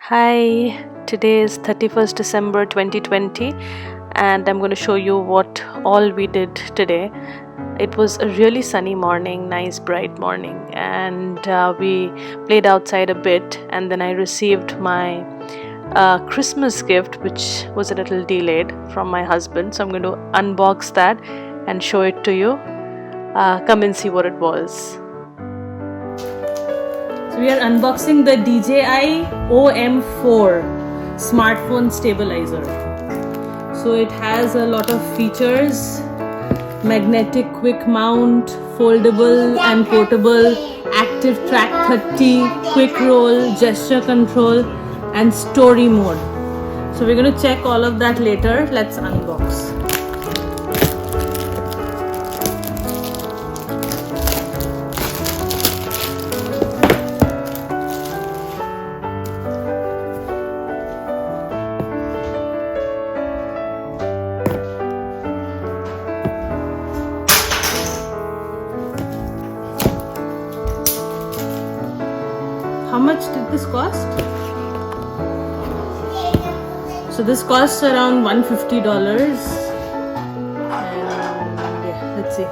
Hi, today is 31st December 2020 and I'm going to show you what all we did today. It was a really sunny morning, nice bright morning, and we played outside a bit, and then I received my Christmas gift, which was a little delayed, from my husband. So I'm going to unbox that and show it to you. Come and see what it was. So we are unboxing the DJI OM4 smartphone stabilizer. So it has a lot of features: magnetic quick mount, foldable and portable, active track 30, quick roll, gesture control, and story mode. So we're going to check all of that later. Let's unbox. How much did this cost? So this costs around $150. And yeah, let's see.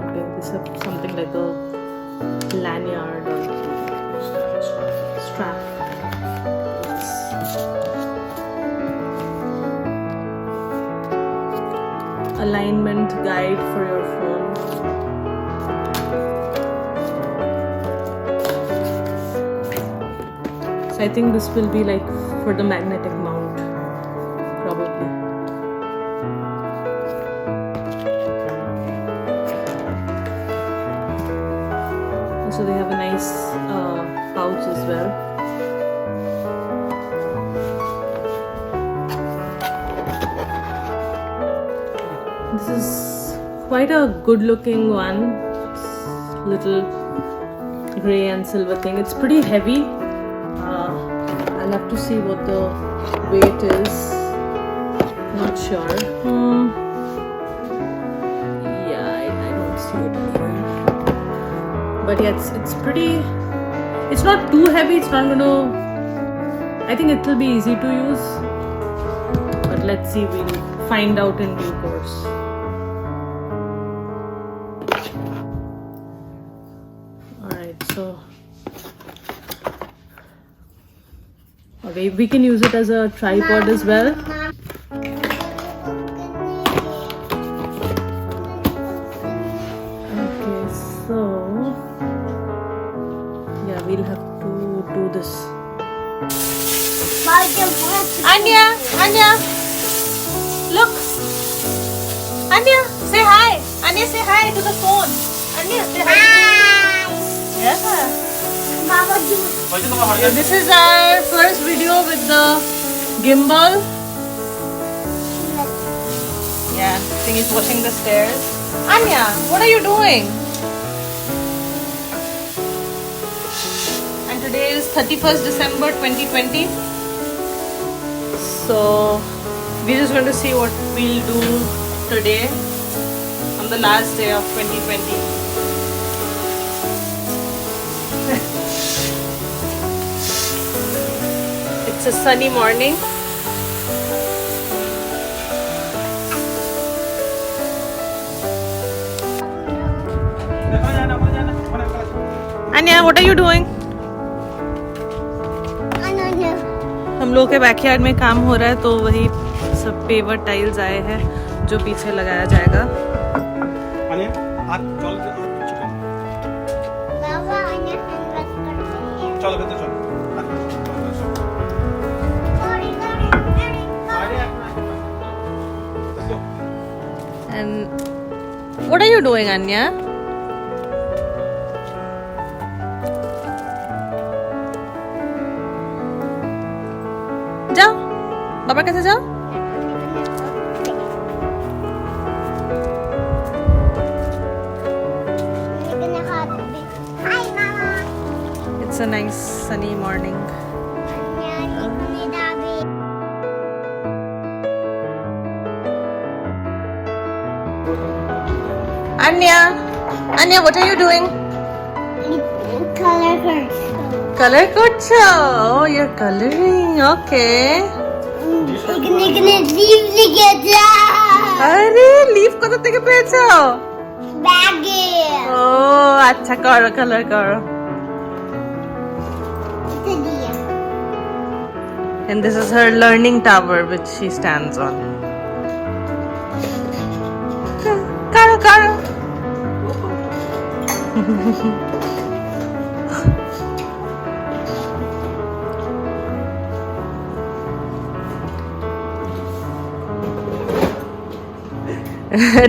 Okay, this is something like a lanyard or strap. Alignment guide for your phone. So I think this will be like for the magnetic mount, probably. So they have a nice pouch as well. This is quite a good looking one. It's little gray and silver thing. It's pretty heavy. I'll have to see what the weight is. Not sure. Yeah, I don't see it anywhere. But yeah, it's pretty. It's not too heavy. It's not going to. I think it will be easy to use. But let's see. We'll find out in due course. So okay, we can use it as a tripod as well. Okay, so yeah, we'll have to do this. Anya, look. Anya, say hi. Anya, say hi to the phone. Anya, say hi. Yeah. So this is our first video with the gimbal. Yeah, I think he's washing the stairs. Anya, what are you doing? And today is 31st December 2020. So we're just going to see what we'll do today on the last day of 2020. It's a sunny morning. Anya, what are you doing? हम लोग के backyard में काम हो रहा है, तो वही सब पेवर टाइल्स आए हैं जो पीछे लगाया जाएगा. And what are you doing, Anya? जाओ, बाबा कैसे जाओ? It's a nice sunny morning. Anya, what are you doing? Color first. Color kucho. Oh, you're coloring. Okay. अरे लीफ को तो तेरे पेचो. Oh, अच्छा करो color करो. And this is her learning tower which she stands on. Karo, karo.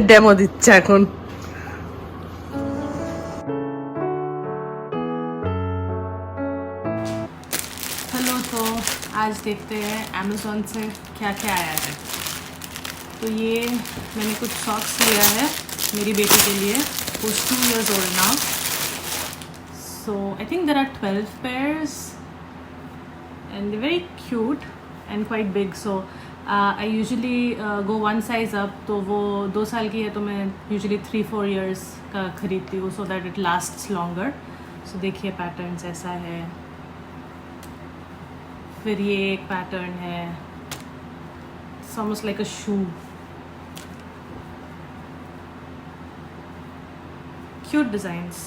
Demo दिच्छा এখন hello तो आज देखते हैं अमेज़न से क्या क्या आया है. तो ये मैंने कुछ सॉक्स लिया है मेरी बेटी के लिए. who's 2 years old now. So I think there are 12 pairs and they're very cute and quite big. So I usually go one size up. तो वो 2 साल की है तो मैं usually 3-4 years का खरीदती हूँ so that it lasts longer. So देखिए पैटर्न्स ऐसा है. फिर ये एक पैटर्न है. It's almost like a shoe. Cute designs.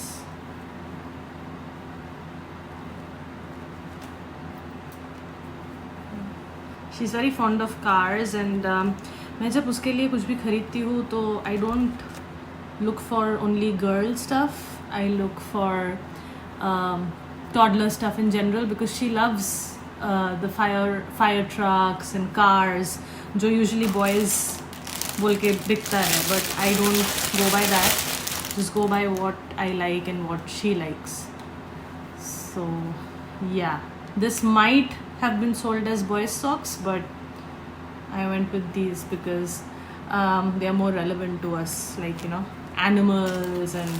She's very fond of cars and मैं जब उसके लिए कुछ भी खरीदती हूँ तो I don't look for only girl stuff. I look for toddler stuff in general because she loves the fire trucks and cars जो usually boys बोल के दिखता है. But I don't go by that. Just go by what I like and what she likes. So yeah, this might have been sold as boys socks but I went with these because they are more relevant to us, like, you know, animals and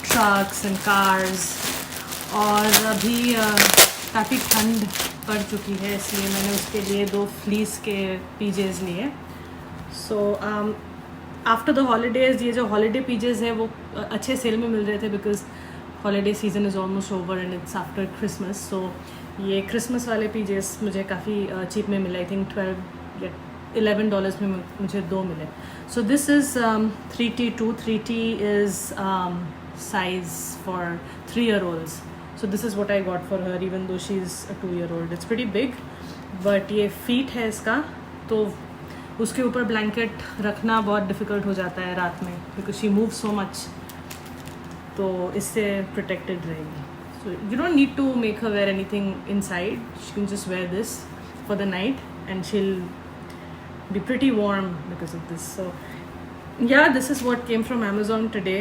trucks and cars. और अभी काफ़ी ठंड पड़ चुकी है इसलिए मैंने उसके लिए 2 फ्लीस के पीजेस लिए. सो आफ्टर द हॉलीडेज़ ये जो हॉलीडे पीजेस है वो अच्छे सेल में मिल रहे थे because holiday season is almost over and it's after Christmas. So ये क्रिसमस वाले पीजेस मुझे काफ़ी चीप में मिले. आई थिंक $11 में मुझे 2 मिले. सो this is 3T2. 3T is size for 3-year-olds. So this is what I got for her even though she's a 2-year-old. It's pretty big but ये feet है इसका तो उसके ऊपर ब्लैंकेट रखना बहुत डिफ़िकल्ट हो जाता है रात में because she move so much. तो इससे प्रोटेक्टेड रहेगी. So you don't need to make her wear anything inside. She can just wear this for the night and she will be pretty warm because of this. So yeah this is what came from Amazon today.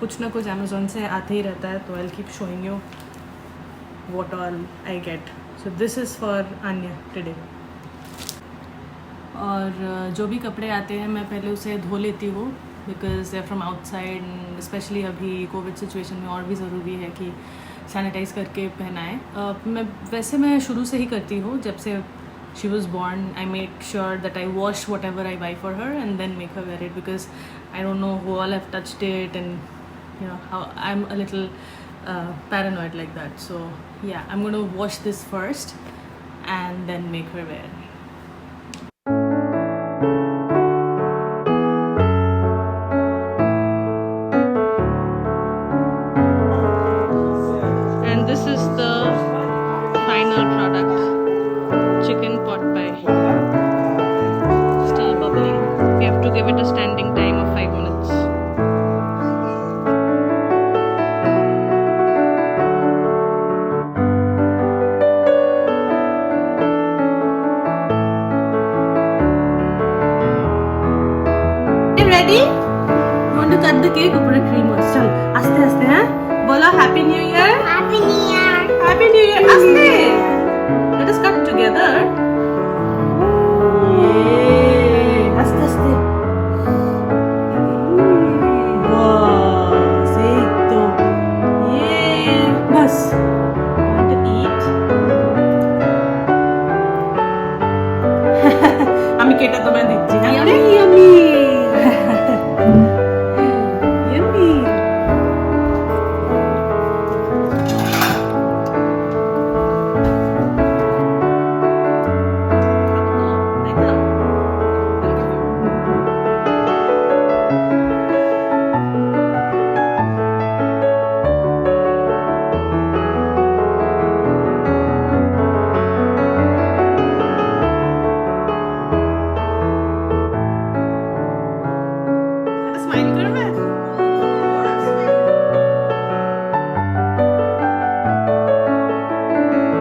कुछ ना कुछ Amazon से आते ही रहता है तो I will keep showing you what all I get. So this is for Aanya today. और जो भी कपड़े आते हैं मैं पहले उसे धो लेती हूँ because they are from outside. Specially अभी कोविड सिचुएशन में और भी ज़रूरी है कि सैनिटाइज करके पहनाएं. मैं शुरू से ही करती हूँ. जब से she was born I make sure that I wash whatever I buy for her and then make her wear it because I don't know who all have touched it and you know how I am a little paranoid like that. So yeah, I'm going to wash this first and then make her wear. And this is the final product, chicken pot pie. Still bubbling. We have to give it a standing time of 5 minutes. Ready? You want to cut the cake or put a cream on? चल आस्ते आस्ते हैं. बोलो Happy New Year. Happy New Year. Happy New Year. आस्ते. Let us cut together. ये आस्ते आस्ते. बस एक दो. ये बस. Want to eat? আমি কেটে তোমায় দিচ্ছি. Yummy, yummy. স্মাইল করবে?